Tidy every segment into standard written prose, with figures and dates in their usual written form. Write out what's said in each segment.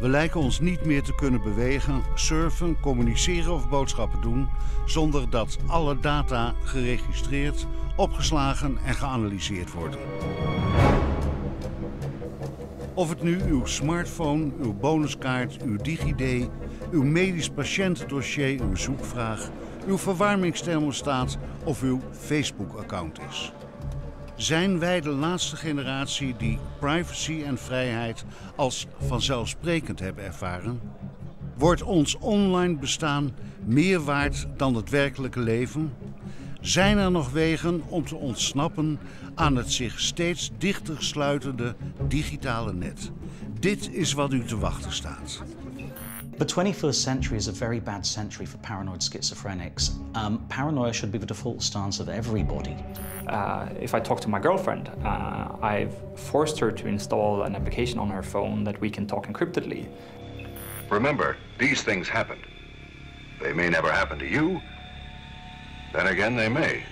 We lijken ons niet meer te kunnen bewegen, surfen, communiceren of boodschappen doen zonder dat alle data geregistreerd, opgeslagen en geanalyseerd worden. Of het nu uw smartphone, uw bonuskaart, uw DigiD, uw medisch patiëntendossier, uw zoekvraag, uw verwarmingsthermostaat of uw Facebook-account is. Zijn wij de laatste generatie die privacy en vrijheid als vanzelfsprekend hebben ervaren? Wordt ons online bestaan meer waard dan het werkelijke leven? Zijn er nog wegen om te ontsnappen aan het zich steeds dichter sluitende digitale net? Dit is wat u te wachten staat. The 21st century is a very bad century for paranoid schizophrenics. Paranoia should be the default stance of everybody. If I talk to my girlfriend, I've forced her to install an application on her phone that we can talk encryptedly. Remember, these things happened. They may never happen to you. Then again, they may.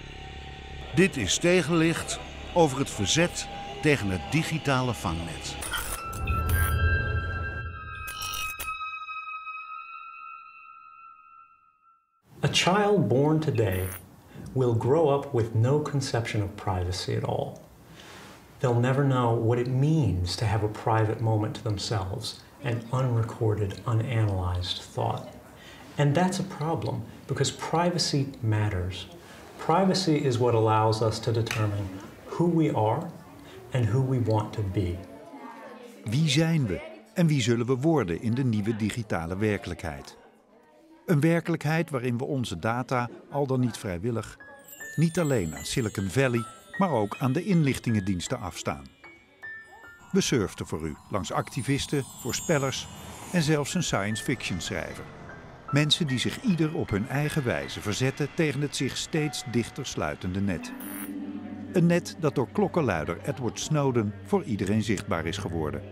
Dit is Tegenlicht over het verzet tegen het digitale vangnet. A child born today will grow up with no conception of privacy at all. They'll never know what it means to have a private moment to themselves, an unrecorded, unanalyzed thought. And that's a problem, because privacy matters. Privacy is what allows us to determine who we are and who we want to be. Wie zijn we en wie zullen we worden in de nieuwe digitale werkelijkheid? Een werkelijkheid waarin we onze data, al dan niet vrijwillig, niet alleen aan Silicon Valley, maar ook aan de inlichtingendiensten afstaan. We surften voor u langs activisten, voorspellers en zelfs een science fiction schrijver. Mensen die zich ieder op hun eigen wijze verzetten tegen het zich steeds dichter sluitende net. Een net dat door klokkenluider Edward Snowden voor iedereen zichtbaar is geworden.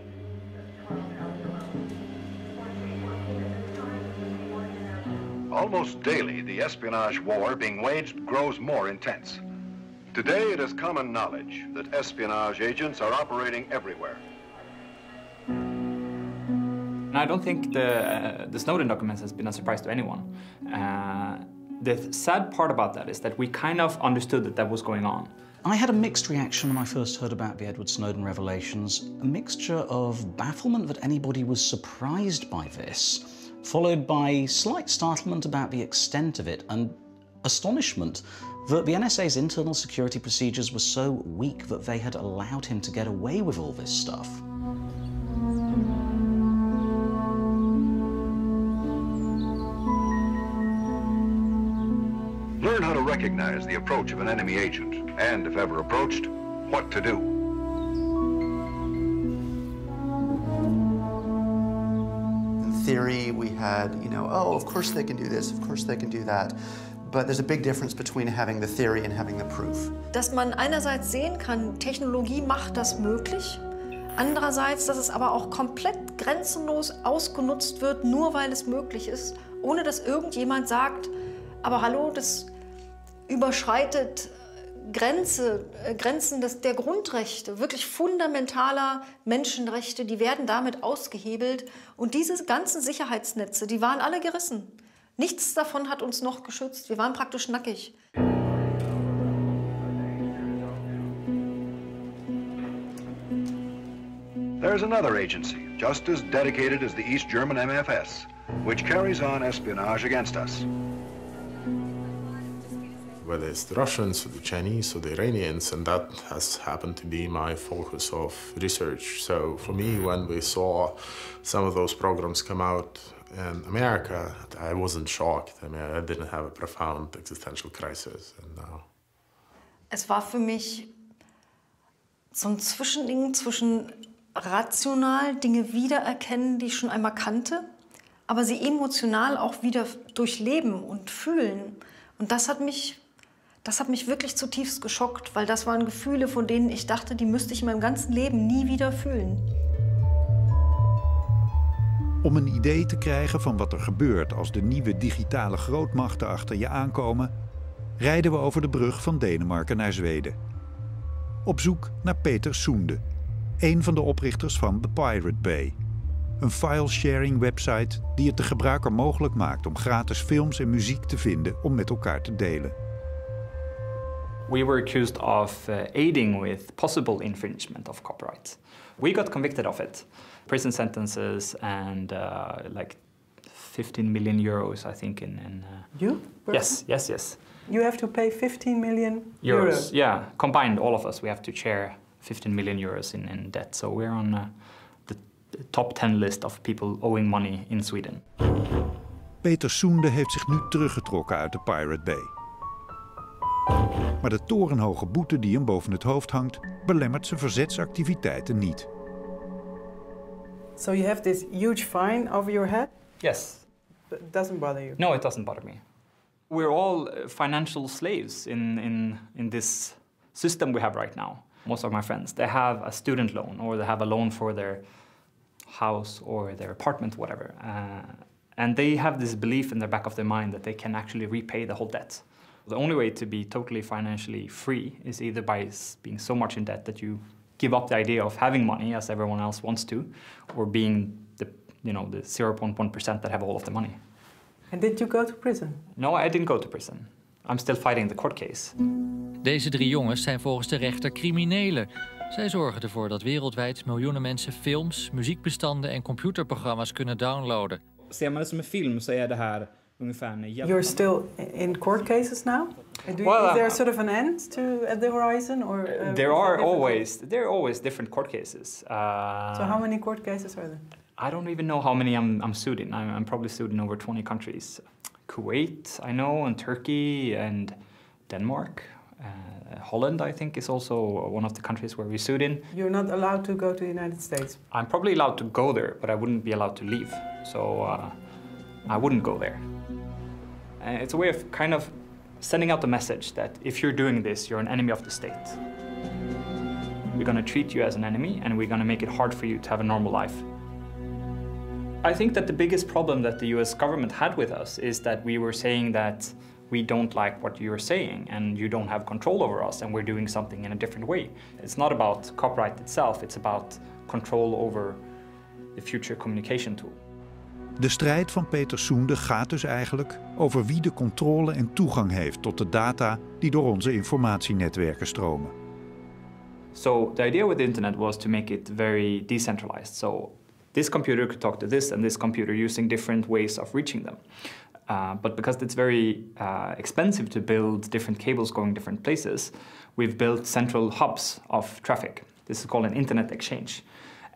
Almost daily, the espionage war being waged grows more intense. Today, it is common knowledge that espionage agents are operating everywhere. I don't think the Snowden documents has been a surprise to anyone. The sad part about that is that we kind of understood that was going on. I had a mixed reaction when I first heard about the Edward Snowden revelations. A mixture of bafflement that anybody was surprised by this, followed by slight startlement about the extent of it, and astonishment that the NSA's internal security procedures were so weak that they had allowed him to get away with all this stuff. Learn how to recognize the approach of an enemy agent, and if ever approached, what to do. Theory, we had, oh, of course they can do this, of course they can do that. But there's a big difference between having the theory and having the proof. Dass man einerseits sehen kann, Technologie macht das möglich. Andererseits, dass es aber auch komplett grenzenlos ausgenutzt wird, nur weil es möglich ist, ohne dass irgendjemand sagt, aber hallo, das überschreitet Grenzen der Grundrechte, wirklich fundamentaler Menschenrechte, die werden damit ausgehebelt. Und diese ganzen Sicherheitsnetze, die waren alle gerissen. Nichts davon hat uns noch geschützt. Wir waren praktisch nackig. There's another agency, just as dedicated as the East German MFS, which carries on espionage against us. Whether it's the Russians or the Chinese or the Iranians, and that has happened to be my focus of research. So for me, when we saw some of those programs come out in America, I wasn't shocked. I mean, I didn't have a profound existential crisis. And now. Es war für mich so ein Zwischending zwischen rational Dinge wiedererkennen, die ich schon einmal kannte, aber sie emotional auch wieder durchleben und fühlen. Und das hat mich wirklich zutiefst geschockt, weil das waren Gefühle, von denen ich dachte, die müsste ich in meinem ganzen Leben nie wieder fühlen. Om een idee te krijgen van wat er gebeurt als de nieuwe digitale grootmachten achter je aankomen, rijden we over de brug van Denemarken naar Zweden. Op zoek naar Peter Sunde, een van de oprichters van The Pirate Bay. Een file-sharing website die het de gebruiker mogelijk maakt om gratis films en muziek te vinden om met elkaar te delen. We were accused of aiding with possible infringement of copyright. We got convicted of it. Prison sentences and like 15 million euros, I think. You? Yes. You have to pay 15 million euros. Yeah, combined, all of us, we have to share 15 million euros in debt. So we're on the top 10 list of people owing money in Sweden. Peter Sunde heeft zich nu teruggetrokken uit de Pirate Bay. Maar de torenhoge boete die hem boven het hoofd hangt, belemmert zijn verzetsactiviteiten niet. So you have this huge fine over your head? Yes. But it doesn't bother you? No, it doesn't bother me. We're all financial slaves in this system we have right now. Most of my friends, they have a student loan or they have a loan for their house or their apartment, whatever. And they have this belief in the back of their mind that they can actually repay the whole debt. The only way to be totally financially free is either by being so much in debt that you give up the idea of having money as everyone else wants to, or being the 0.1% that have all of the money. And did you go to prison? No, I didn't go to prison. I'm still fighting the court case. Deze 3 jongens zijn volgens de rechter criminelen. Zij zorgen ervoor dat wereldwijd miljoenen mensen films, muziekbestanden en computerprogramma's kunnen downloaden. Ser man det som en film så är det här ungefär när You're still in court cases now? Is there sort of an end at the horizon, or there are always different court cases. So how many court cases are there? I don't even know how many I'm sued in. I'm probably sued in over 20 countries. Kuwait, I know, and Turkey and Denmark. Holland, I think, is also one of the countries where we sued in. You're not allowed to go to the United States? I'm probably allowed to go there, but I wouldn't be allowed to leave. So I wouldn't go there. It's a way of kind of sending out the message that if you're doing this, you're an enemy of the state. We're going to treat you as an enemy, and we're going to make it hard for you to have a normal life. I think that the biggest problem that the US government had with us is that we were saying that we don't like what you're saying and you don't have control over us and we're doing something in a different way. It's not about copyright itself, it's about control over the future communication tool. De strijd van Peter Sunde gaat dus eigenlijk over wie de controle en toegang heeft tot de data die door onze informatienetwerken stromen. So the idea with the internet was to make it very decentralized. So this computer could talk to this and this computer using different ways of reaching them. But because it's very expensive to build different cables going different places, we've built central hubs of traffic. This is called an internet exchange.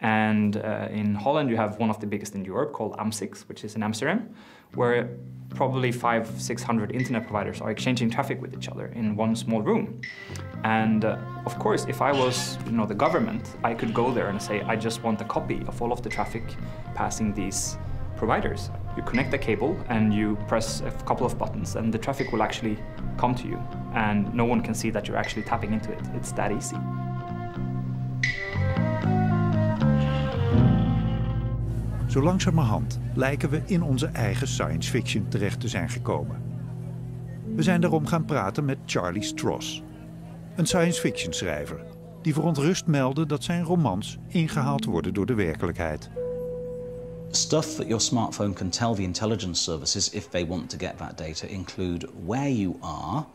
And in Holland, you have one of the biggest in Europe called AMSIX, which is in Amsterdam, where probably 500-600 internet providers are exchanging traffic with each other in one small room. And of course, if I was the government, I could go there and say, I just want a copy of all of the traffic passing these providers. You connect the cable and you press a couple of buttons and the traffic will actually come to you. And no one can see that you're actually tapping into it. It's that easy. Zo langzamerhand lijken we in onze eigen science fiction terecht te zijn gekomen. We zijn daarom gaan praten met Charlie Stross, een science fiction schrijver die verontrust meldde dat zijn romans ingehaald worden door de werkelijkheid. Stuff that your smartphone can tell the intelligence services if they want to get that data include where you are,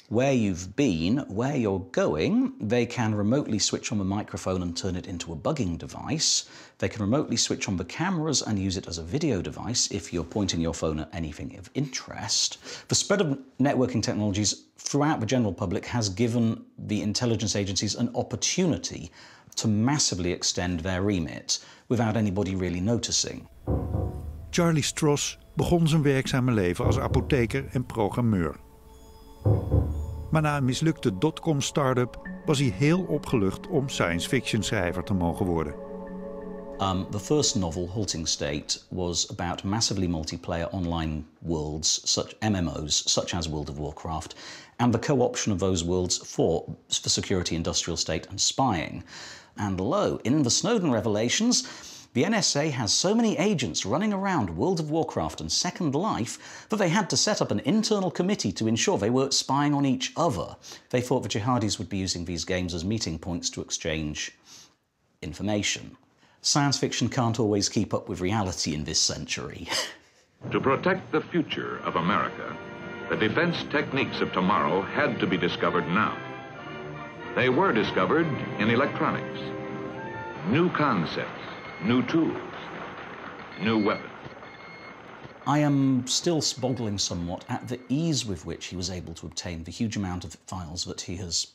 where you've been, where you're going. They can remotely switch on the microphone and turn it into a bugging device. They can remotely switch on the cameras and use it as a video device if you're pointing your phone at anything of interest. The spread of networking technologies throughout the general public has given the intelligence agencies an opportunity to massively extend their remit without anybody really noticing. Charlie Stross begon zijn werkzame leven als apotheker en programmeur. Maar na een mislukte dotcom-startup was hij heel opgelucht om science fiction schrijver te mogen worden. The first novel, Halting State, was about massively multiplayer online worlds, such MMOs, such as World of Warcraft, and the co-option of those worlds for security, industrial state, and spying. And lo, in the Snowden revelations, the NSA has so many agents running around World of Warcraft and Second Life that they had to set up an internal committee to ensure they weren't spying on each other. They thought the jihadis would be using these games as meeting points to exchange information. Science fiction can't always keep up with reality in this century. To protect the future of America, the defense techniques of tomorrow had to be discovered now. They were discovered in electronics. New concepts, new tools, new weapons. I am still boggling somewhat at the ease with which he was able to obtain the huge amount of files that he has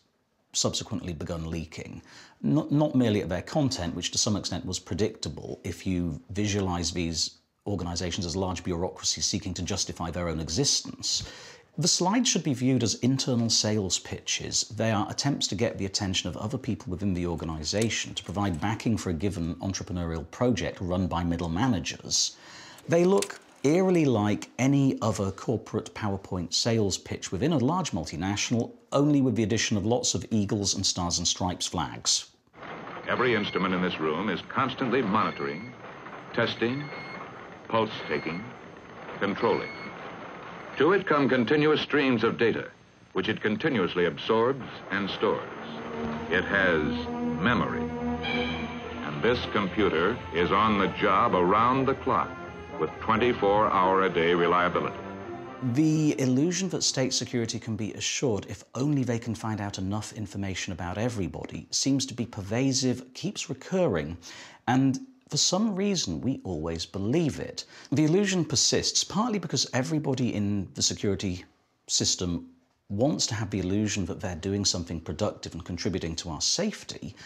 subsequently begun leaking. Not merely at their content, which to some extent was predictable if you visualize these organizations as large bureaucracies seeking to justify their own existence. The slides should be viewed as internal sales pitches. They are attempts to get the attention of other people within the organization to provide backing for a given entrepreneurial project run by middle managers. They look eerily like any other corporate PowerPoint sales pitch within a large multinational, only with the addition of lots of eagles and stars and stripes flags. Every instrument in this room is constantly monitoring, testing, pulse-taking, controlling. To it come continuous streams of data, which it continuously absorbs and stores. It has memory. And this computer is on the job around the clock with 24-hour-a-day reliability. The illusion that state security can be assured if only they can find out enough information about everybody seems to be pervasive, keeps recurring, and for some reason we always believe it. The illusion persists partly because everybody in the security system wants to have the illusion that they're doing something productive and contributing to our safety,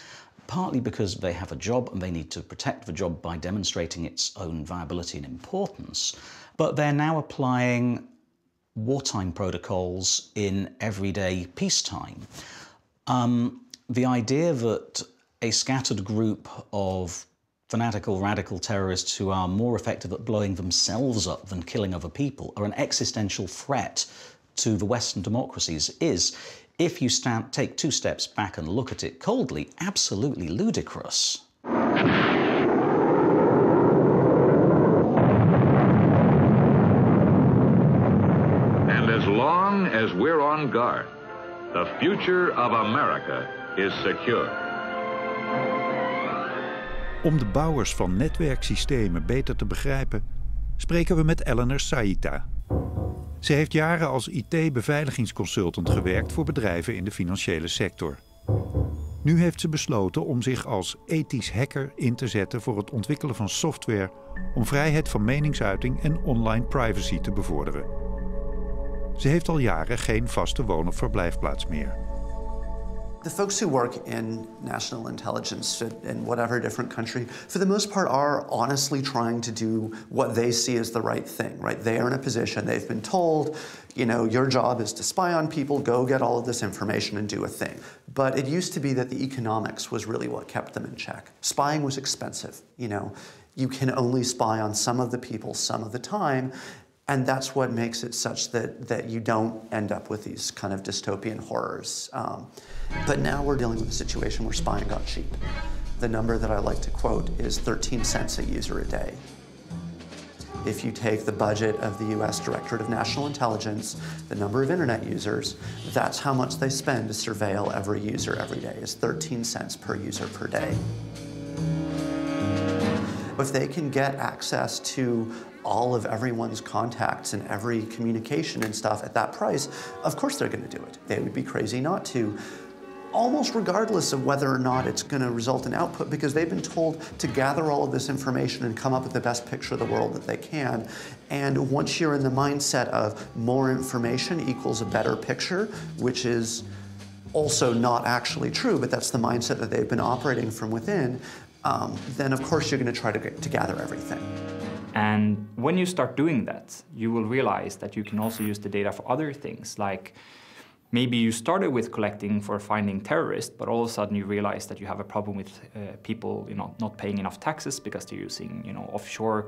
partly because they have a job and they need to protect the job by demonstrating its own viability and importance, but they're now applying wartime protocols in everyday peacetime. The idea that a scattered group of fanatical radical terrorists who are more effective at blowing themselves up than killing other people are an existential threat to the Western democracies is, if you take 2 steps back and look at it coldly, absolutely ludicrous. And as long as we're on guard, the future of America is secure. Om de bouwers van netwerksystemen beter te begrijpen, spreken we met Eleanor Saita. Ze heeft jaren als IT-beveiligingsconsultant gewerkt voor bedrijven in de financiële sector. Nu heeft ze besloten om zich als ethisch hacker in te zetten voor het ontwikkelen van software om vrijheid van meningsuiting en online privacy te bevorderen. Ze heeft al jaren geen vaste woon- of verblijfplaats meer. The folks who work in national intelligence in whatever different country, for the most part, are honestly trying to do what they see as the right thing, right? They are in a position, they've been told, you know, your job is to spy on people, go get all of this information and do a thing. But it used to be that the economics was really what kept them in check. Spying was expensive, you know. You can only spy on some of the people some of the time, and that's what makes it such that you don't end up with these kind of dystopian horrors. But now we're dealing with a situation where spying got cheap. The number that I like to quote is 13 cents a user a day. If you take the budget of the US Directorate of National Intelligence, the number of internet users, that's how much they spend to surveil every user every day, is 13 cents per user per day. If they can get access to all of everyone's contacts and every communication and stuff at that price, of course they're going to do it. They would be crazy not to, almost regardless of whether or not it's going to result in output, because they've been told to gather all of this information and come up with the best picture of the world that they can. And once you're in the mindset of more information equals a better picture, which is also not actually true, but that's the mindset that they've been operating from within, then of course you're going to try to gather everything. And when you start doing that, you will realize that you can also use the data for other things, like maybe you started with collecting for finding terrorists, but all of a sudden you realize that you have a problem with people, not paying enough taxes because they're using, offshore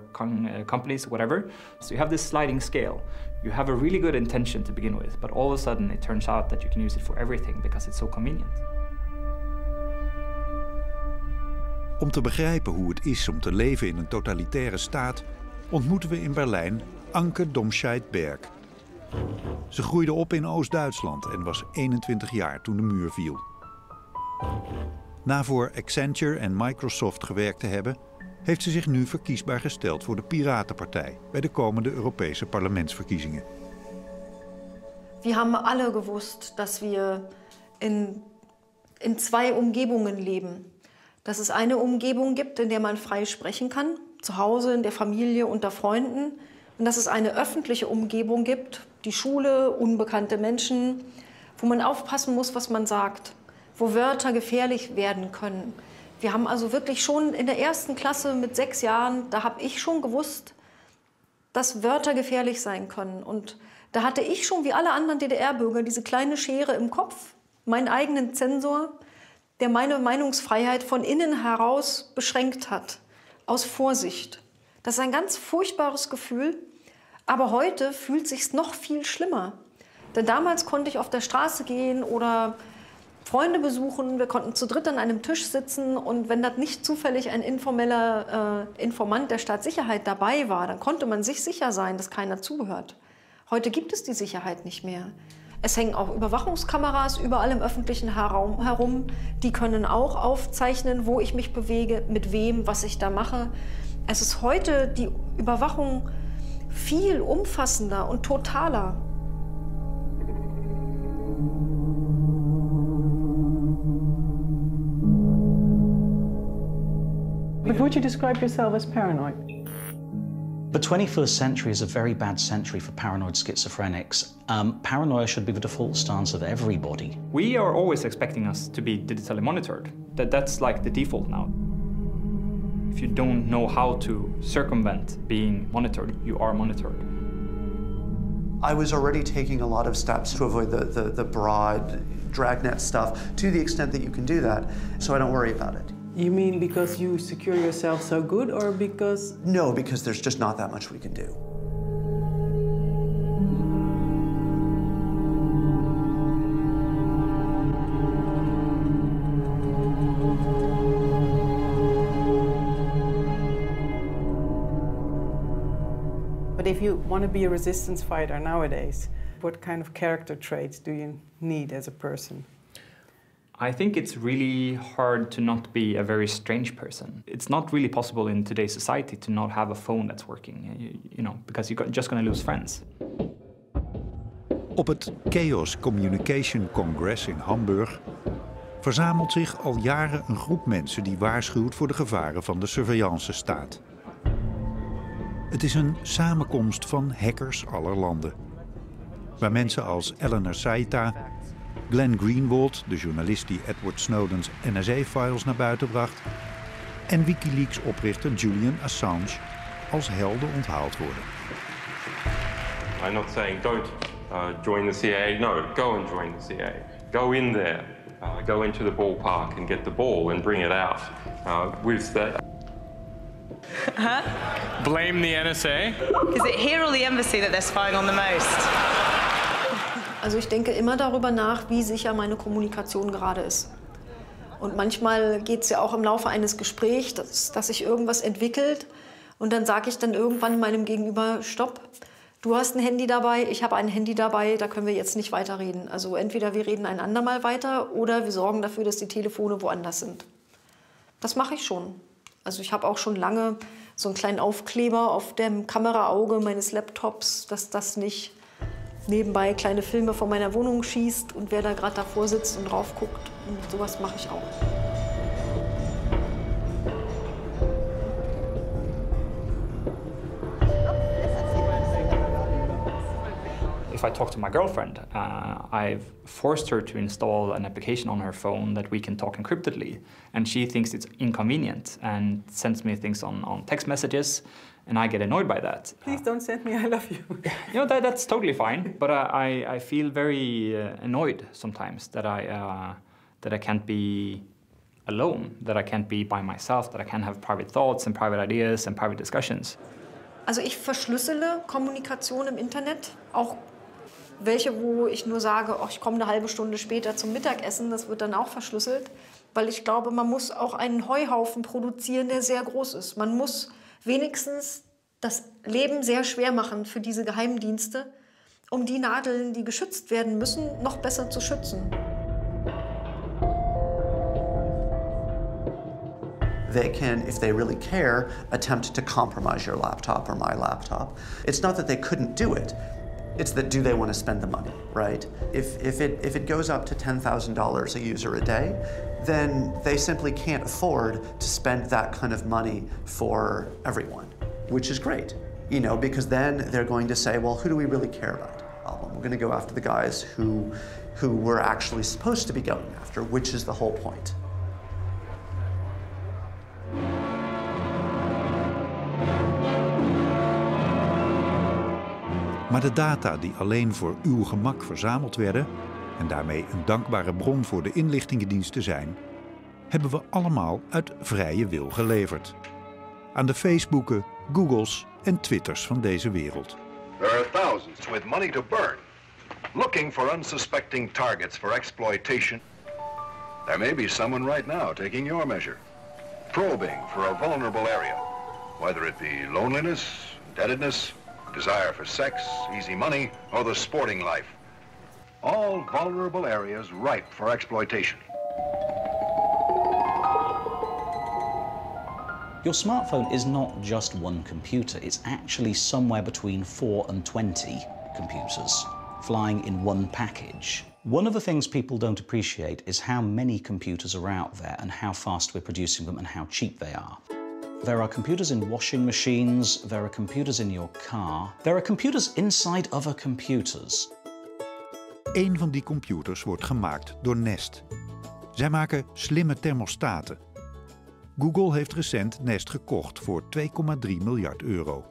companies, whatever. So you have this sliding scale. You have a really good intention to begin with, but all of a sudden it turns out that you can use it for everything because it's so convenient. Om te begrijpen hoe het is om te leven in een totalitaire staat, ontmoeten we in Berlijn Anke Domscheit-Berg. Ze groeide op in Oost-Duitsland en was 21 jaar toen de muur viel. Na voor Accenture en Microsoft gewerkt te hebben, heeft ze zich nu verkiesbaar gesteld voor de Piratenpartij bij de komende Europese parlementsverkiezingen. Wir haben alle gewusst, dass wir in zwei Umgebungen leben. Dass es eine Umgebung gibt, in der man frei sprechen kann, zu Hause, in der Familie, unter Freunden. Und dass es eine öffentliche Umgebung gibt, die Schule, unbekannte Menschen, wo man aufpassen muss, was man sagt, wo Wörter gefährlich werden können. Wir haben also wirklich schon in der 1. Klasse mit 6 Jahren, da habe ich schon gewusst, dass Wörter gefährlich sein können. Und da hatte ich schon, wie alle anderen DDR-Bürger, diese kleine Schere im Kopf, meinen eigenen Zensor, der meine Meinungsfreiheit von innen heraus beschränkt hat, aus Vorsicht. Das ist ein ganz furchtbares Gefühl, aber heute fühlt es sich noch viel schlimmer. Denn damals konnte ich auf der Straße gehen oder Freunde besuchen, wir konnten zu dritt an einem Tisch sitzen und wenn das nicht zufällig ein informeller Informant der Staatssicherheit dabei war, dann konnte man sich sicher sein, dass keiner zuhört. Heute gibt es die Sicherheit nicht mehr. Es hängen auch Überwachungskameras überall im öffentlichen Raum herum. Die können auch aufzeichnen, wo ich mich bewege, mit wem, was ich da mache. Es ist heute die Überwachung viel umfassender und totaler. But would you describe yourself as paranoid? The 21st century is a very bad century for paranoid schizophrenics. Paranoia should be the default stance of everybody. We are always expecting us to be digitally monitored. That's like the default now. If you don't know how to circumvent being monitored, you are monitored. I was already taking a lot of steps to avoid the broad dragnet stuff to the extent that you can do that, so I don't worry about it. You mean because you secure yourself so good, or because... No, because there's just not that much we can do. But if you want to be a resistance fighter nowadays, what kind of character traits do you need as a person? I think it's really hard to not be a very strange person. It's not really possible in today's society to not have a phone that's working, you know, because you're just going to lose friends. Op het Chaos Communication Congress in Hamburg verzamelt zich al jaren een groep mensen die waarschuwt voor de gevaren van de surveillance-staat. Het is een samenkomst van hackers aller landen, waar mensen als Eleanor Saita, Glenn Greenwald, de journalist die Edward Snowden's NSA-files naar buiten bracht, en Wikileaks-oprichter Julian Assange als helden onthaald worden. I'm not saying don't join the CIA. No, go and join the CIA. Go in there. Go into the ballpark and get the ball and bring it out with the... Huh? Blame the NSA? Is it here or the embassy that they're spying on the most? Also ich denke immer darüber nach, wie sicher meine Kommunikation gerade ist. Und manchmal geht es ja auch im Laufe eines Gesprächs, dass sich irgendwas entwickelt und dann sage ich dann irgendwann meinem Gegenüber, stopp, du hast ein Handy dabei, ich habe ein Handy dabei, da können wir jetzt nicht weiterreden. Also entweder wir reden ein andermal weiter oder wir sorgen dafür, dass die Telefone woanders sind. Das mache ich schon. Also ich habe auch schon lange so einen kleinen Aufkleber auf dem Kameraauge meines Laptops, dass das nicht nebenbei kleine Filme von meiner Wohnung schießt und wer da gerade davor sitzt und drauf guckt. Und sowas mache ich auch. If I talk to my girlfriend, I've forced her to install an application on her phone that we can talk encryptedly. And she thinks it's inconvenient and sends me things on text messages. And I get annoyed by that. Please don't send me I love you. You know, that's totally fine, but I feel very annoyed sometimes that I can't be alone, that I can't be by myself, that I can't have private thoughts and private ideas and private discussions. Also ich verschlüssele Kommunikation im Internet, auch welche, wo ich nur sage, oh, ich komme eine halbe Stunde später zum Mittagessen, das wird dann auch verschlüsselt, weil ich glaube, man muss auch einen Heuhaufen produzieren, der sehr groß ist. Man muss wenigstens das Leben sehr schwer machen für diese Geheimdienste, um die Nadeln, die geschützt werden müssen, noch besser zu schützen. They can, if they really care, attempt to compromise your laptop or my laptop. It's not that they couldn't do it. It's that do they want to spend the money, right? If it goes up to $10,000 a user a day, then they simply can't afford to spend that kind of money for everyone, which is great, you know, because then they're going to say, well, who do we really care about? Well, we're going to go after the guys who we're actually supposed to be going after, which is the whole point. Maar de data die alleen voor uw gemak verzameld werden en daarmee een dankbare bron voor de inlichtingendiensten zijn, hebben we allemaal uit vrije wil geleverd. Aan de Facebooken, Googles en Twitters van deze wereld. There are thousands with money to burn, looking for unsuspecting targets for exploitation. There may be someone right now taking your measure, probing for a vulnerable area, whether it be loneliness, indebtedness, desire for sex, easy money, or the sporting life. All vulnerable areas ripe for exploitation. Your smartphone is not just one computer, it's actually somewhere between 4 and 20 computers, flying in one package. One of the things people don't appreciate is how many computers are out there and how fast we're producing them and how cheap they are. There are computers in washing machines, there are computers in your car, there are computers inside other computers. Eén van die computers wordt gemaakt door Nest. Zij maken slimme thermostaten. Google heeft recent Nest gekocht voor 2,3 miljard euro.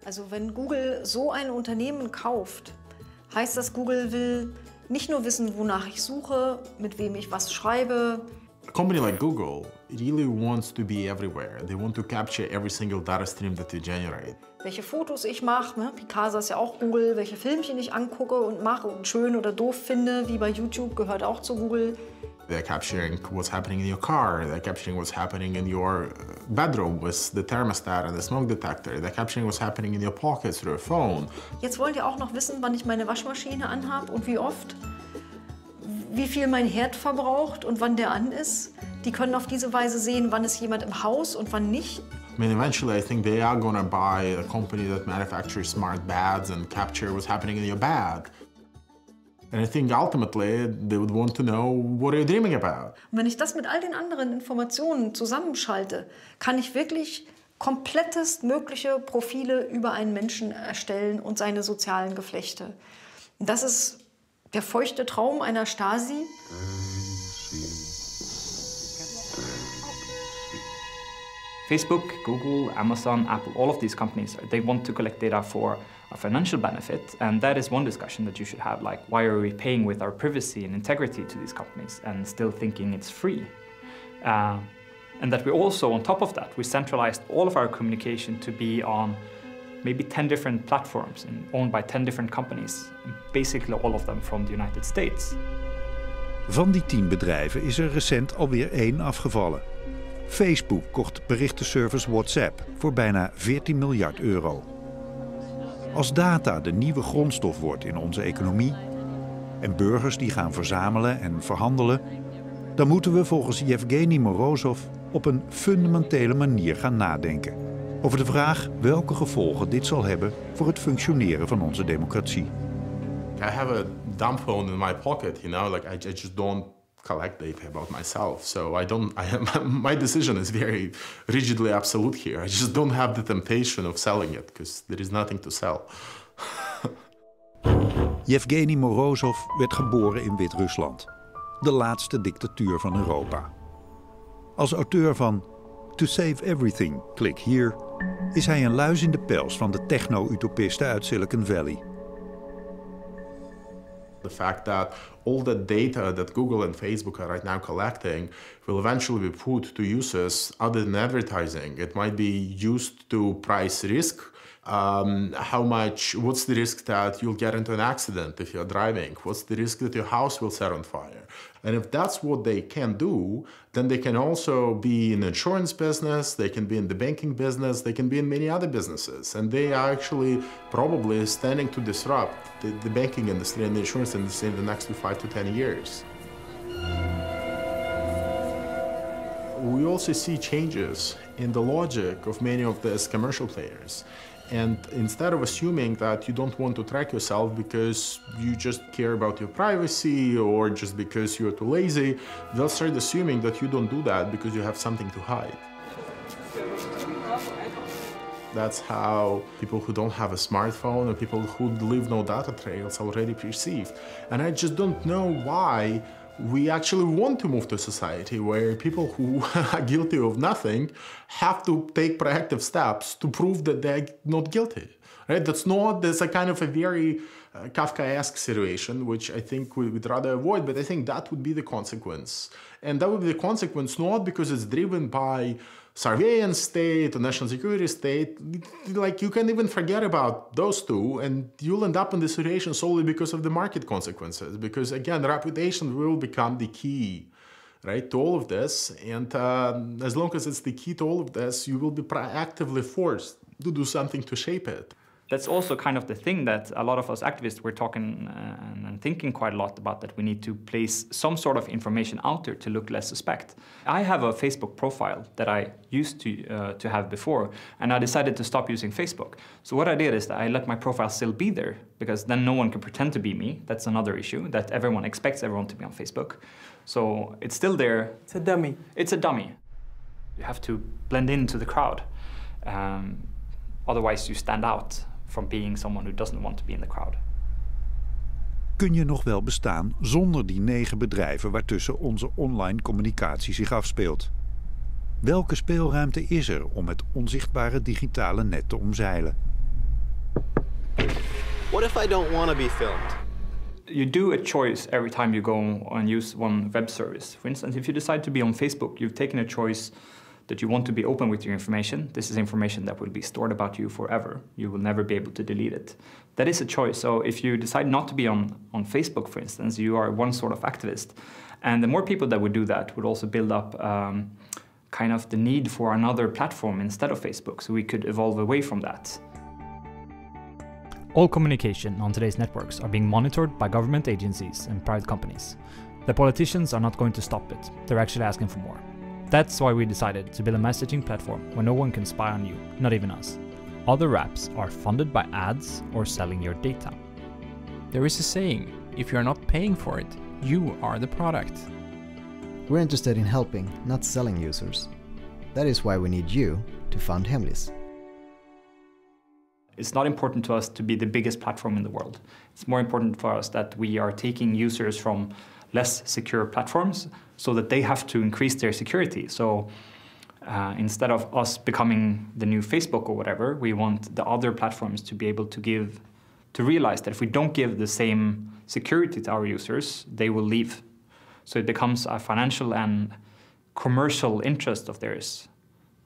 Also wenn Google so ein Unternehmen kauft, heißt das, Google will nicht nur wissen, wonach ich suche, mit wem ich was schreibe. A company like Google really wants to be everywhere. They want to capture every single data stream that they generate. Welche Fotos ich mache, ne? Picasa ist ja auch Google, welche Filmchen ich angucke und mache und schön oder doof finde, wie bei YouTube, gehört auch zu Google. They're capturing what's happening in your car. They're capturing what's happening in your bedroom with the thermostat and the smoke detector. They're capturing what's happening in your pockets through your phone. Jetzt wollt ihr auch noch wissen, wann ich meine Waschmaschine anhabe und wie oft? Wie viel mein Herd verbraucht und wann der an ist? Die können auf diese Weise sehen, wann ist jemand im Haus und wann nicht. I mean, eventually I think they are going to buy a company that manufactures smart beds and capture what's happening in your bed. And I think ultimately they would want to know what you're dreaming about. Und wenn ich das mit all den anderen Informationen zusammenschalte, kann ich wirklich komplettest mögliche Profile über einen Menschen erstellen und seine sozialen Geflechte. Und das ist der feuchte Traum einer Stasi. Facebook, Google, Amazon, Apple, all of these companies, they want to collect data for a financial benefit, and that is one discussion that you should have, like, why are we paying with our privacy and integrity to these companies and still thinking it's free? And that we also, on top of that, we centralized all of our communication to be on maybe 10 different platforms and owned by 10 different companies, basically all of them from the United States. Van die 10 bedrijven is er recent alweer 1 afgevallen. Facebook kocht berichtenservice WhatsApp voor bijna 14 miljard euro. Als data de nieuwe grondstof wordt in onze economie en burgers die gaan verzamelen en verhandelen, dan moeten we volgens Yevgeny Morozov op een fundamentele manier gaan nadenken over de vraag welke gevolgen dit zal hebben voor het functioneren van onze democratie. I have a dumb phone in my pocket, you know, like I just don't collect data about myself. So my decision is very rigidly absolute here. I just don't have the temptation of selling it because there is nothing to sell. Yevgeny Morozov werd geboren in Wit-Rusland, de laatste dictatuur van Europa. Als auteur van To Save Everything, Click Here, is hij een luis in de pels van de techno-utopisten uit Silicon Valley. The fact that all the data that Google and Facebook are right now collecting will eventually be put to uses other than advertising. It might be used to price risk. What's the risk that you'll get into an accident if you're driving? What's the risk that your house will set on fire? And if that's what they can do, then they can also be in the insurance business, they can be in the banking business, they can be in many other businesses. And they are actually probably standing to disrupt the banking industry and the insurance industry in the next 5 to 10 years. we also see changes in the logic of many of these commercial players. And instead of assuming that you don't want to track yourself because you just care about your privacy or just because you're too lazy, they'll start assuming that you don't do that because you have something to hide. That's how people who don't have a smartphone or people who leave no data trails already perceived. And I just don't know why we actually want to move to a society where people who are guilty of nothing have to take proactive steps to prove that they're not guilty, right? There's a kind of a very Kafkaesque situation, which I think we would rather avoid, but I think that would be the consequence. And that would be the consequence not because it's driven by surveillance state or national security state. Like, you can even forget about those two and you'll end up in this situation solely because of the market consequences. Because again, reputation will become the key, right, to all of this. And as long as it's the key to all of this, you will be proactively forced to do something to shape it. That's also kind of the thing that a lot of us activists were talking and thinking quite a lot about, that we need to place some sort of information out there to look less suspect. I have a Facebook profile that I used to have before, and I decided to stop using Facebook. So what I did is that I let my profile still be there, because then no one can pretend to be me. That's another issue, that everyone expects everyone to be on Facebook. So it's still there. It's a dummy. It's a dummy. You have to blend into the crowd. Otherwise you stand out from being someone who doesn't want to be in the crowd. Kun je nog wel bestaan zonder die 9 bedrijven waartussen onze online communicatie zich afspeelt? Welke speelruimte is er om het onzichtbare digitale net te omzeilen? What if I don't want to be filmed? You do a choice every time you go and use one web service. For instance, if you decide to be on Facebook, you've taken a choice that you want to be open with your information. This is information that will be stored about you forever. You will never be able to delete it. That is a choice. So if you decide not to be on Facebook, for instance, you are one sort of activist. And the more people that would do that would also build up kind of the need for another platform instead of Facebook. So we could evolve away from that. All communication on today's networks are being monitored by government agencies and private companies. The politicians are not going to stop it. They're actually asking for more. That's why we decided to build a messaging platform where no one can spy on you, not even us. Other apps are funded by ads or selling your data. There is a saying, if you're not paying for it, you are the product. We're interested in helping, not selling users. That is why we need you to fund Hemlis. It's not important to us to be the biggest platform in the world. It's more important for us that we are taking users from less secure platforms so that they have to increase their security. So instead of us becoming the new Facebook or whatever, we want the other platforms to be able to realize that if we don't give the same security to our users, they will leave. So it becomes a financial and commercial interest of theirs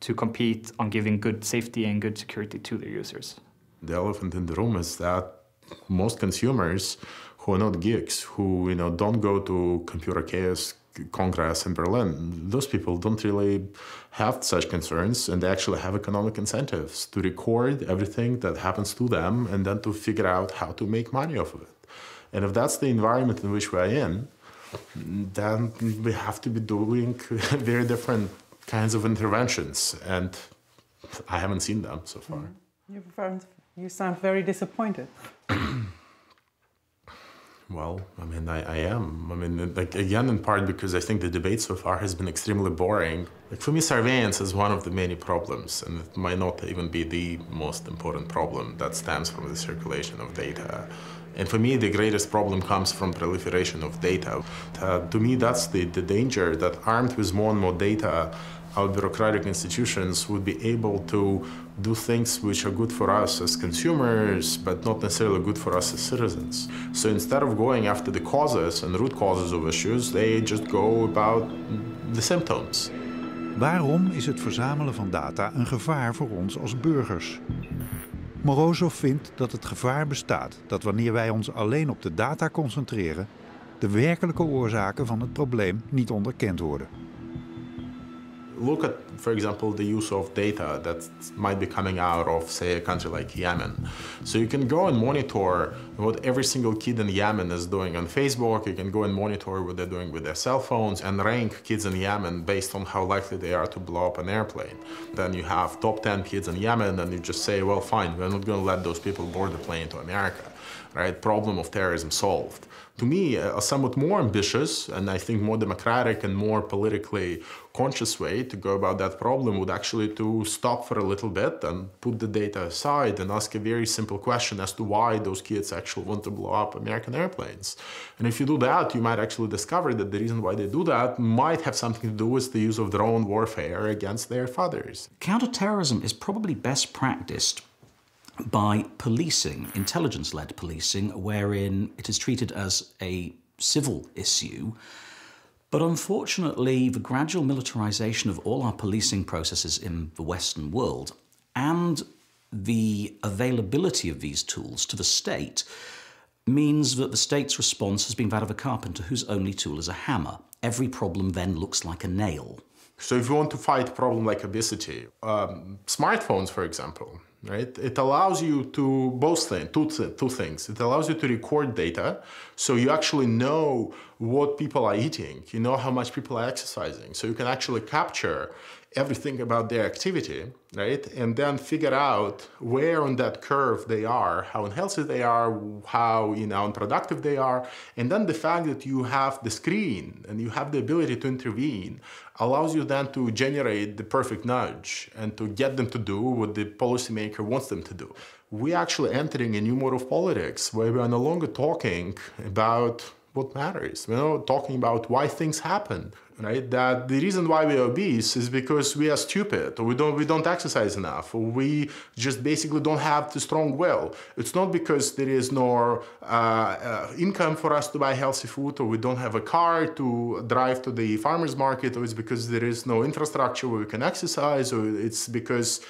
to compete on giving good safety and good security to their users. The elephant in the room is that most consumers who are not geeks, who don't go to Computer Chaos Congress in Berlin, those people don't really have such concerns, and they actually have economic incentives to record everything that happens to them and then to figure out how to make money off of it. And if that's the environment in which we're in, then we have to be doing very different kinds of interventions, and I haven't seen them so far. You sound very disappointed. Well, I mean, I am. I mean, like, again, in part because I think the debate so far has been extremely boring. Like, for me, surveillance is one of the many problems, and it might not even be the most important problem that stems from the circulation of data. And for me, the greatest problem comes from proliferation of data. To me, that's the danger, that armed with more and more data, our bureaucratic institutions would be able to do things which are good for us as consumers, but not necessarily good for us as citizens. So instead of going after the causes and root causes of issues, they just go about the symptoms. Waarom is het verzamelen van data een gevaar voor ons als burgers? Morozov vindt dat het gevaar bestaat dat wanneer wij ons alleen op de data concentreren, de werkelijke oorzaken van het probleem niet onderkend worden. look at, for example, the use of data that might be coming out of, say, a country like Yemen. So you can go and monitor what every single kid in Yemen is doing on Facebook. You can go and monitor what they're doing with their cell phones and rank kids in Yemen based on how likely they are to blow up an airplane. Then you have top 10 kids in Yemen, and you just say, well, fine, we're not going to let those people board the plane to America, right? Problem of terrorism solved. To me, a somewhat more ambitious and I think more democratic and more politically conscious way to go about that problem would actually to stop for a little bit and put the data aside and ask a very simple question as to why those kids actually want to blow up American airplanes. And if you do that, you might actually discover that the reason why they do that might have something to do with the use of drone warfare against their fathers. Counterterrorism is probably best practiced by policing, intelligence-led policing, wherein it is treated as a civil issue. But unfortunately, the gradual militarization of all our policing processes in the Western world and the availability of these tools to the state means that the state's response has been that of a carpenter whose only tool is a hammer. Every problem then looks like a nail. So if you want to fight a problem like obesity, smartphones, for example, right? It allows you to both things, two things. It allows you to record data, so you actually know what people are eating, you know how much people are exercising, so you can actually capture everything about their activity, right? And then figure out where on that curve they are, how unhealthy they are, how unproductive they are. And then the fact that you have the screen and you have the ability to intervene allows you then to generate the perfect nudge and to get them to do what the policymaker wants them to do. We're actually entering a new mode of politics where we are no longer talking about what matters. We're not talking about why things happen, right? That the reason why we're obese is because we are stupid, or we don't exercise enough, or we just basically don't have the strong will. It's not because there is no income for us to buy healthy food, or we don't have a car to drive to the farmer's market, or it's because there is no infrastructure where we can exercise, or it's because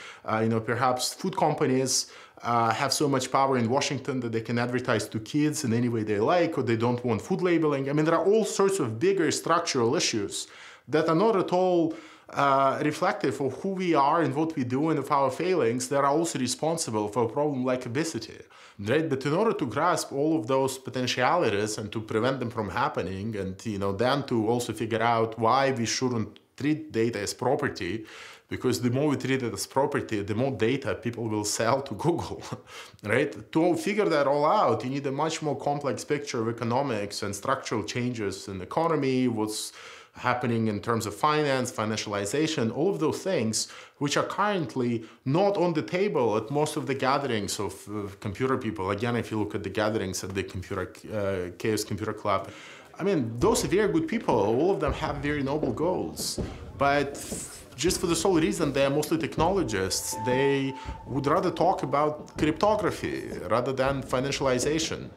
perhaps food companies have so much power in Washington that they can advertise to kids in any way they like, or they don't want food labeling. I mean, there are all sorts of bigger structural issues that are not at all reflective of who we are and what we do and of our failings that are also responsible for a problem like obesity. Right? But in order to grasp all of those potentialities and to prevent them from happening, and then to also figure out why we shouldn't treat data as property, because the more we treat it as property, the more data people will sell to Google, right? To figure that all out, you need a much more complex picture of economics and structural changes in the economy, what's happening in terms of finance, financialization, all of those things, which are currently not on the table at most of the gatherings of computer people. Again, if you look at the gatherings at the Chaos Computer Club, I mean, those are very good people. All of them have very noble goals. But just for the sole reason they are mostly technologists, they would rather talk about cryptography rather than financialization.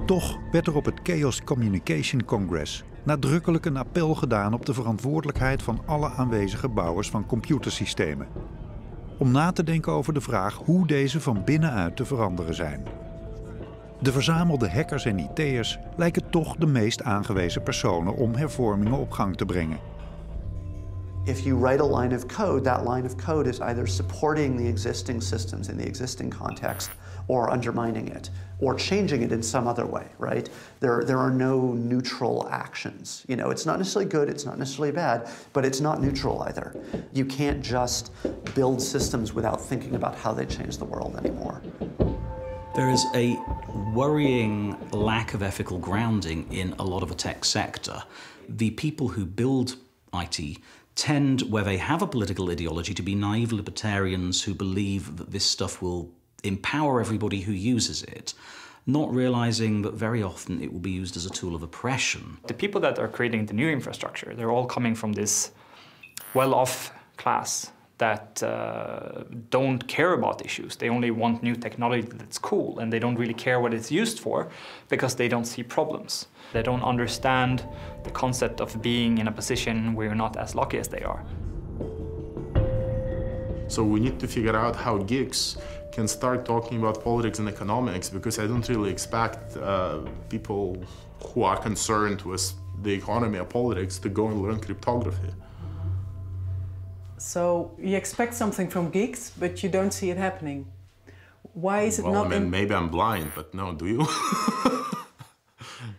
Toch werd er op het Chaos Communication Congress nadrukkelijk een appel gedaan op de verantwoordelijkheid van alle aanwezige bouwers van computersystemen. Om na te denken over de vraag hoe deze van binnenuit te veranderen zijn. De verzamelde hackers en IT'ers lijken toch de meest aangewezen personen om hervormingen op gang te brengen. If you write a line of code, that line of code is either supporting the existing systems in the existing context or undermining it or changing it in some other way, right? There are no neutral actions. It's not necessarily good, it's not necessarily bad, but it's not neutral either. You can't just build systems without thinking about how they change the world anymore. There is a worrying lack of ethical grounding in a lot of the tech sector. The people who build IT tend, where they have a political ideology, to be naive libertarians who believe that this stuff will empower everybody who uses it, not realizing that very often it will be used as a tool of oppression. The people that are creating the new infrastructure, they're all coming from this well-off class that don't care about issues. They only want new technology that's cool, and they don't really care what it's used for because they don't see problems. They don't understand the concept of being in a position where you're not as lucky as they are. So we need to figure out how geeks can start talking about politics and economics, because I don't really expect people who are concerned with the economy or politics to go and learn cryptography. So you expect something from geeks, but you don't see it happening. Why is it not? Well, maybe I'm blind, but no, do you?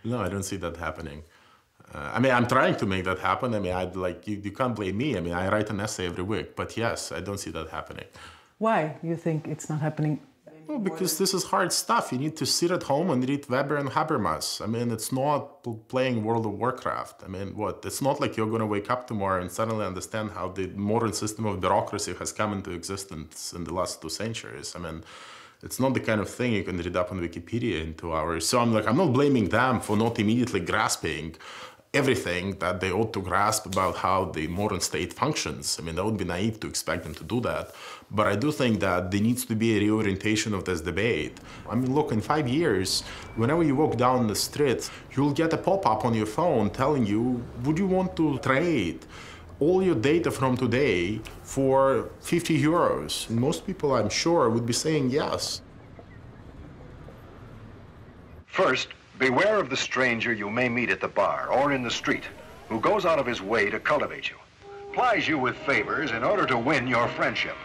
No, I don't see that happening. I mean, I'm trying to make that happen. I mean, you can't blame me. I mean, I write an essay every week, but yes, I don't see that happening. Why do you think it's not happening? Well, because this is hard stuff. You need to sit at home and read Weber and Habermas. I mean, it's not playing World of Warcraft. I mean, what? It's not like you're going to wake up tomorrow and suddenly understand how the modern system of bureaucracy has come into existence in the last 2 centuries. I mean, it's not the kind of thing you can read up on Wikipedia in 2 hours. So I'm not blaming them for not immediately grasping everything that they ought to grasp about how the modern state functions. I mean, that would be naive to expect them to do that. But I do think that there needs to be a reorientation of this debate. I mean, look, in 5 years, whenever you walk down the street, you'll get a pop-up on your phone telling you, would you want to trade all your data from today for 50 euros? And most people, I'm sure, would be saying yes. First, beware of the stranger you may meet at the bar or in the street who goes out of his way to cultivate you, plies you with favors in order to win your friendship.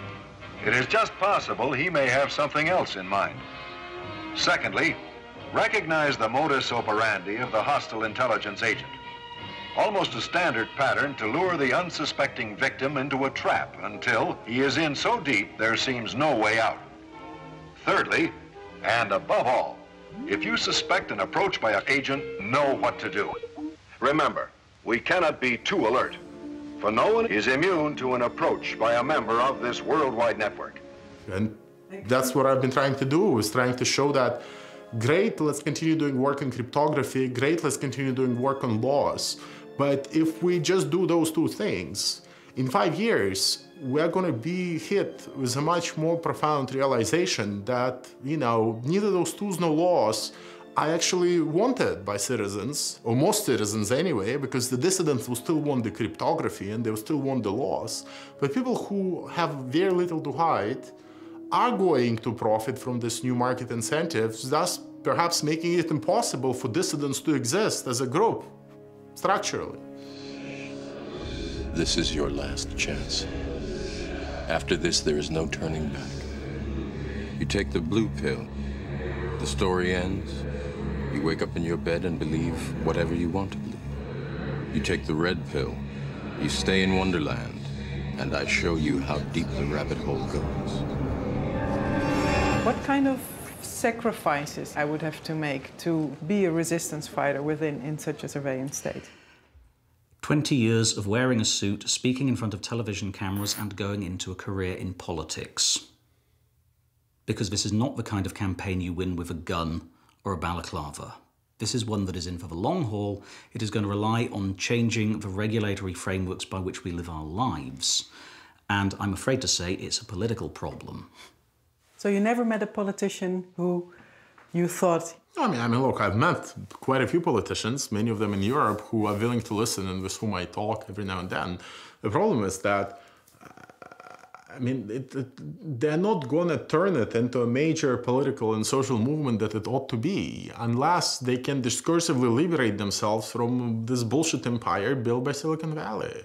It is just possible he may have something else in mind. Secondly, recognize the modus operandi of the hostile intelligence agent. Almost a standard pattern to lure the unsuspecting victim into a trap until he is in so deep there seems no way out. Thirdly, and above all, if you suspect an approach by an agent, know what to do. Remember, we cannot be too alert, for no one is immune to an approach by a member of this worldwide network. And that's what I've been trying to do, is trying to show that, great, let's continue doing work in cryptography, great, let's continue doing work on laws. But if we just do those 2 things, in 5 years, we're going to be hit with a much more profound realization that, neither those tools nor laws are actually wanted by citizens, or most citizens anyway, because the dissidents will still want the cryptography and they will still want the laws. But people who have very little to hide are going to profit from this new market incentives, thus perhaps making it impossible for dissidents to exist as a group, structurally. This is your last chance. After this, there is no turning back. You take the blue pill. The story ends. You wake up in your bed and believe whatever you want to believe. You take the red pill. You stay in Wonderland, and I show you how deep the rabbit hole goes. What kind of sacrifices I would have to make to be a resistance fighter in such a surveillance state? 20 years of wearing a suit, speaking in front of television cameras, and going into a career in politics. Because this is not the kind of campaign you win with a gun or a balaclava. This is one that is in for the long haul. It is going to rely on changing the regulatory frameworks by which we live our lives. And I'm afraid to say it's a political problem. So you never met a politician who you thought... I mean, look, I've met quite a few politicians, many of them in Europe, who are willing to listen and with whom I talk every now and then. The problem is that, they're not going to turn it into a major political and social movement that it ought to be, unless they can discursively liberate themselves from this bullshit empire built by Silicon Valley.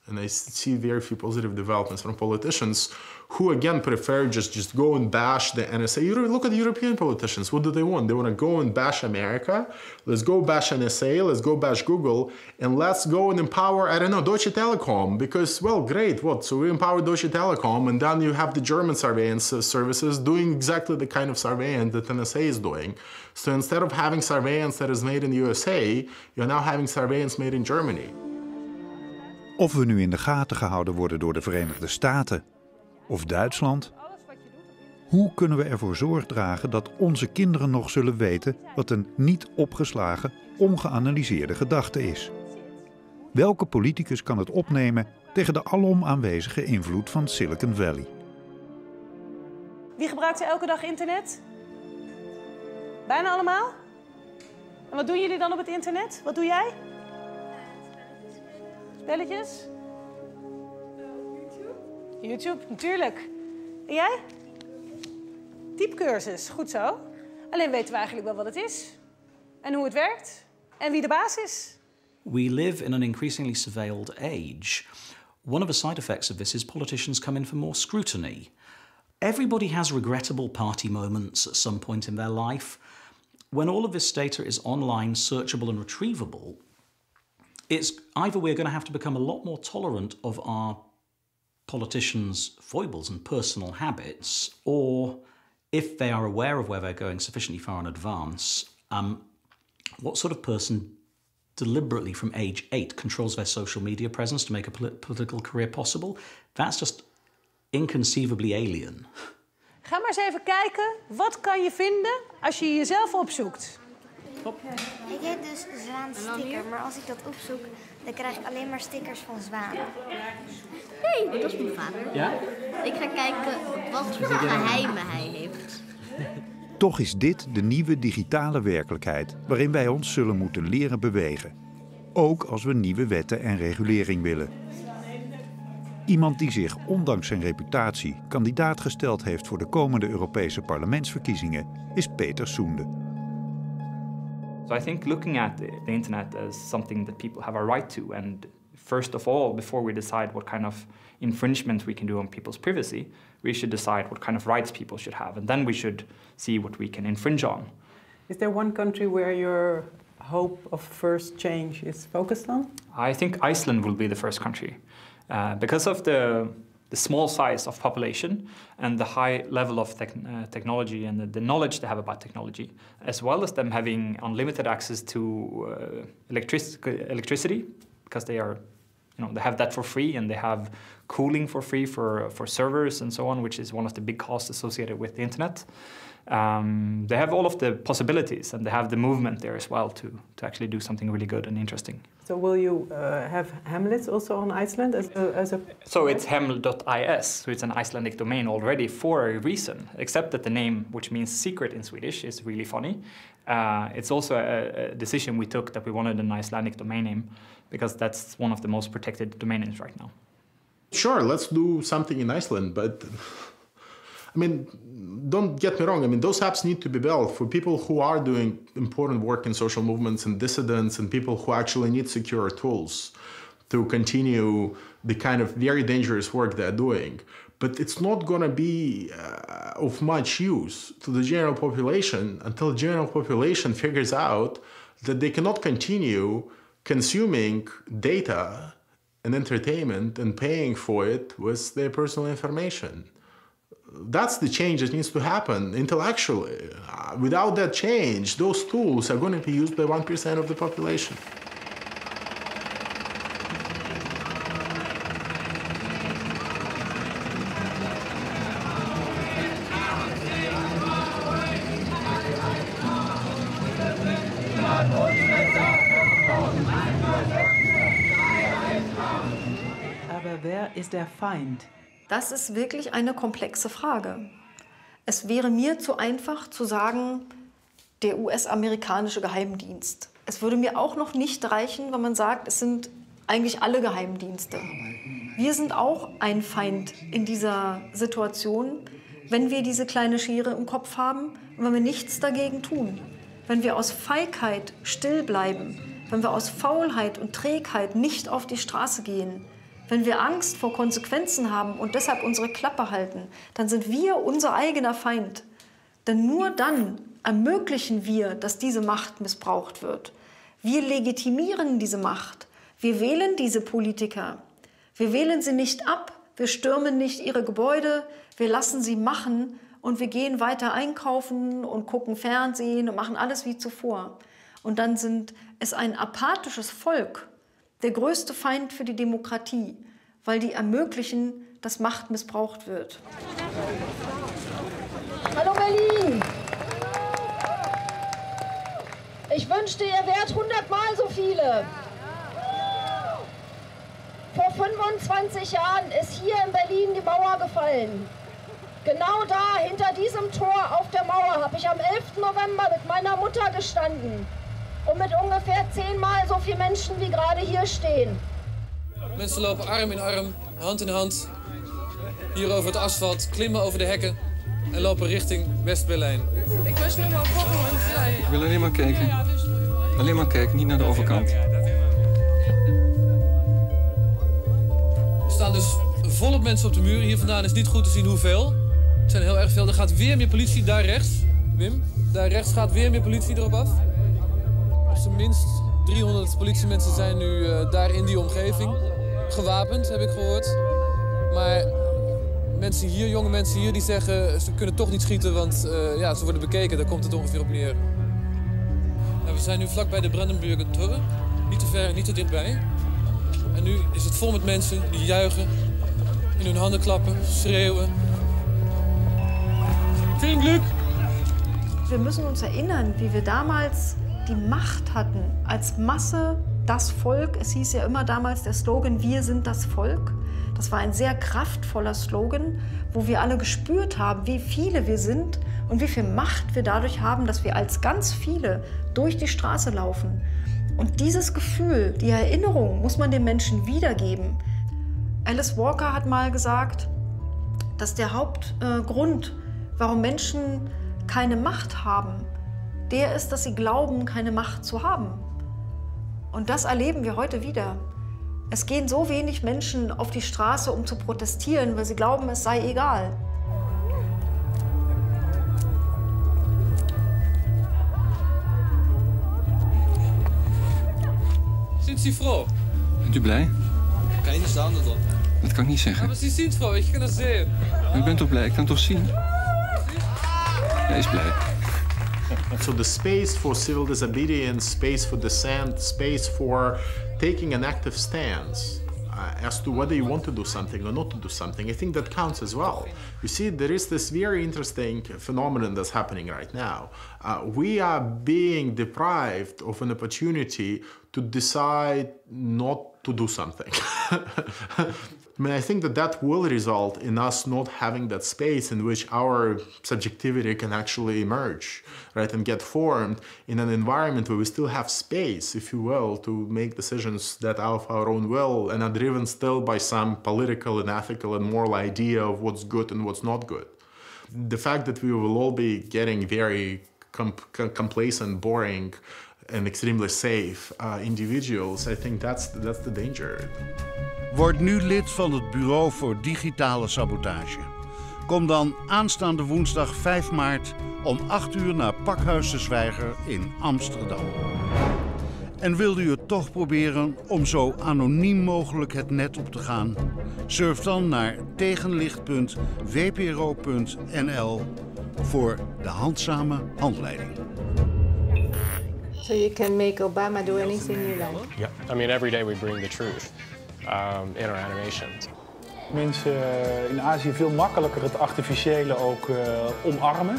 And I see very few positive developments from politicians who, again, prefer just go and bash the NSA. You look at European politicians. What do they want? They want to go and bash America. Let's go bash NSA. Let's go bash Google. And let's go and empower, Deutsche Telekom. Because, well, great. What? So we empower Deutsche Telekom, and then you have the German surveillance services doing exactly the kind of surveillance that NSA is doing. So instead of having surveillance that is made in the USA, you're now having surveillance made in Germany. Of we nu in de gaten gehouden worden door de Verenigde Staten of Duitsland. Hoe kunnen we ervoor zorg dragen dat onze kinderen nog zullen weten wat een niet opgeslagen, ongeanalyseerde gedachte is? Welke politicus kan het opnemen tegen de alom aanwezige invloed van Silicon Valley? Wie gebruikt er elke dag internet? Bijna allemaal? En wat doen jullie dan op het internet? Wat doe jij? Spelletjes? YouTube, natuurlijk. En jij? Typecursus, goed zo. Alleen weten we eigenlijk wel wat het is. En hoe het werkt. En wie de baas is. We live in an increasingly surveilled age, one of the side effects of this is politicians come in for more scrutiny. Everybody has regrettable party moments at some point in their life. When all of this data is online, searchable and retrievable, it's either we're going to have to become a lot more tolerant of our politicians' foibles and personal habits, or if they are aware of where they're going sufficiently far in advance, what sort of person deliberately from age 8 controls their social media presence to make a political career possible? That's just inconceivably alien. Ga maar eens even kijken, wat kan je vinden als je jezelf opzoekt? Ik heb dus zwaansticker, maar als ik dat opzoek, dan krijg ik alleen maar stickers van zwanen. Hey, dat is mijn vader. Ja? Ik ga kijken wat voor geheimen hij heeft. Toch is dit de nieuwe digitale werkelijkheid waarin wij ons zullen moeten leren bewegen. Ook als we nieuwe wetten en regulering willen. Iemand die zich ondanks zijn reputatie kandidaat gesteld heeft voor de komende Europese parlementsverkiezingen is Peter Soende. So I think looking at the internet as something that people have a right to, and first of all, before we decide what kind of infringement we can do on people's privacy, we should decide what kind of rights people should have, and then we should see what we can infringe on. Is there one country where your hope of first change is focused on? I think Iceland will be the first country. Because of the small size of population and the high level of technology and the knowledge they have about technology, as well as them having unlimited access to electricity, because they are, they have that for free, and they have cooling for free for servers and so on, which is one of the big costs associated with the internet. They have all of the possibilities, and they have the movement there as well to actually do something really good and interesting. So will you have Hamlet also on Iceland as a... So it's haml.is, so it's an Icelandic domain already for a reason, except that the name, which means secret in Swedish, is really funny. It's also a decision we took that we wanted an Icelandic domain name, because that's one of the most protected domain names right now. Sure, let's do something in Iceland, but I mean, don't get me wrong. I mean, those apps need to be built for people who are doing important work in social movements and dissidents, and people who actually need secure tools to continue the kind of very dangerous work they're doing. But it's not going to be of much use to the general population until the general population figures out that they cannot continue consuming data and entertainment and paying for it with their personal information. That's the change that needs to happen intellectually. Without that change, those tools are going to be used by 1% of the population. Aber wer ist der Feind? Das ist wirklich eine komplexe Frage. Es wäre mir zu einfach zu sagen, der US-amerikanische Geheimdienst. Es würde mir auch noch nicht reichen, wenn man sagt, es sind eigentlich alle Geheimdienste. Wir sind auch ein Feind in dieser Situation, wenn wir diese kleine Schere im Kopf haben und wenn wir nichts dagegen tun. Wenn wir aus Feigheit still bleiben, wenn wir aus Faulheit und Trägheit nicht auf die Straße gehen, wenn wir Angst vor Konsequenzen haben und deshalb unsere Klappe halten, dann sind wir unser eigener Feind. Denn nur dann ermöglichen wir, dass diese Macht missbraucht wird. Wir legitimieren diese Macht. Wir wählen diese Politiker. Wir wählen sie nicht ab, wir stürmen nicht ihre Gebäude, wir lassen sie machen und wir gehen weiter einkaufen und gucken Fernsehen und machen alles wie zuvor. Und dann sind es ein apathisches Volk, der größte Feind für die Demokratie, weil die ermöglichen, dass Macht missbraucht wird. Hallo Berlin! Ich wünschte, ihr wärt 100-mal so viele. Vor 25 Jahren ist hier in Berlin die Mauer gefallen. Genau da, hinter diesem Tor auf der Mauer, habe ich am 11. November mit meiner Mutter gestanden. Und mit ungefähr 10-mal so viele Menschen, wie gerade hier stehen. Mensen lopen arm in arm, hand in hand, hier over het asfalt, klimmen over de hekken en lopen richting West-Berlijn. Ik was nu maar volgend. Ik wil alleen maar kijken. Alleen maar kijken, niet naar de overkant. We staan dus volop mensen op de muur. Hier vandaan is niet goed te zien hoeveel. Het zijn heel erg veel. Er gaat weer meer politie daar rechts. Wim, daar rechts gaat weer meer politie erop af. Op zijn minst 300 politiemensen zijn nu daar in die omgeving. Gewapend, heb ik gehoord. Maar mensen hier, jonge mensen hier, die zeggen ze kunnen toch niet schieten, want ja, ze worden bekeken. Daar komt het ongeveer op neer. Nou, we zijn nu vlakbij de Brandenburger Tor. Niet te ver, niet te dichtbij. En nu is het vol met mensen die juichen, in hun handen klappen, schreeuwen. Vielen Glück! Wir müssen uns erinnern, wie wir damals die Macht hatten, als Masse, das Volk. Es hieß ja immer damals der Slogan, wir sind das Volk. Das war ein sehr kraftvoller Slogan, wo wir alle gespürt haben, wie viele wir sind und wie viel Macht wir dadurch haben, dass wir als ganz viele durch die Straße laufen. Und dieses Gefühl, die Erinnerung, muss man den Menschen wiedergeben. Alice Walker hat mal gesagt, dass der Hauptgrund, warum Menschen keine Macht haben, der ist, dass sie glauben, keine Macht zu haben. Und das erleben wir heute wieder. Es gehen so wenig Menschen auf die Straße, um zu protestieren, weil sie glauben, es sei egal. Sind Sie froh? Bent u blij? Kan je niet staan, dat dan? Dat kan ik niet zeggen. Maar Sie sind froh, ik kan dat zien. U bent toch blij? Ik kan het toch zien? Hij is blij. So the space for civil disobedience, space for dissent, space for taking an active stance as to whether you want to do something or not to do something, I think that counts as well. You see, there is this very interesting phenomenon that's happening right now. We are being deprived of an opportunity to decide not to do something. I mean, I think that will result in us not having that space in which our subjectivity can actually emerge, right, and get formed in an environment where we still have space, if you will, to make decisions that are of our own will and are driven still by some political and ethical and moral idea of what's good and what's not good. The fact that we will all be getting very complacent, boring, and extremely safe individuals, I think that's the danger. Word nu lid van het Bureau voor Digitale Sabotage. Kom dan aanstaande woensdag 5 maart om 8 uur naar Pakhuis de Zwijger in Amsterdam. En wilde u het toch proberen om zo anoniem mogelijk het net op te gaan? Surf dan naar tegenlicht.vpro.nl voor de handzame handleiding. So you can make Obama do anything you like? Yeah, I mean, every day we bring the truth in our animations. Mensen in Azië veel makkelijker het artificiële ook omarmen.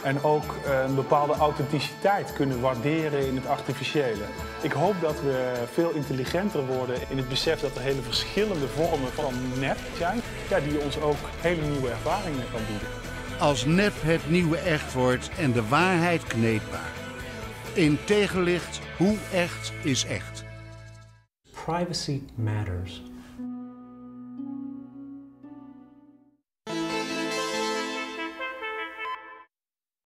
En ook een bepaalde authenticiteit kunnen waarderen in het artificiële. Ik hoop dat we veel intelligenter worden in het besef dat er hele verschillende vormen van nep zijn. Ja, die ons ook hele nieuwe ervaringen kan bieden. Als nep het nieuwe echt wordt en de waarheid kneedbaar. In Tegenlicht, hoe echt is echt? Privacy matters.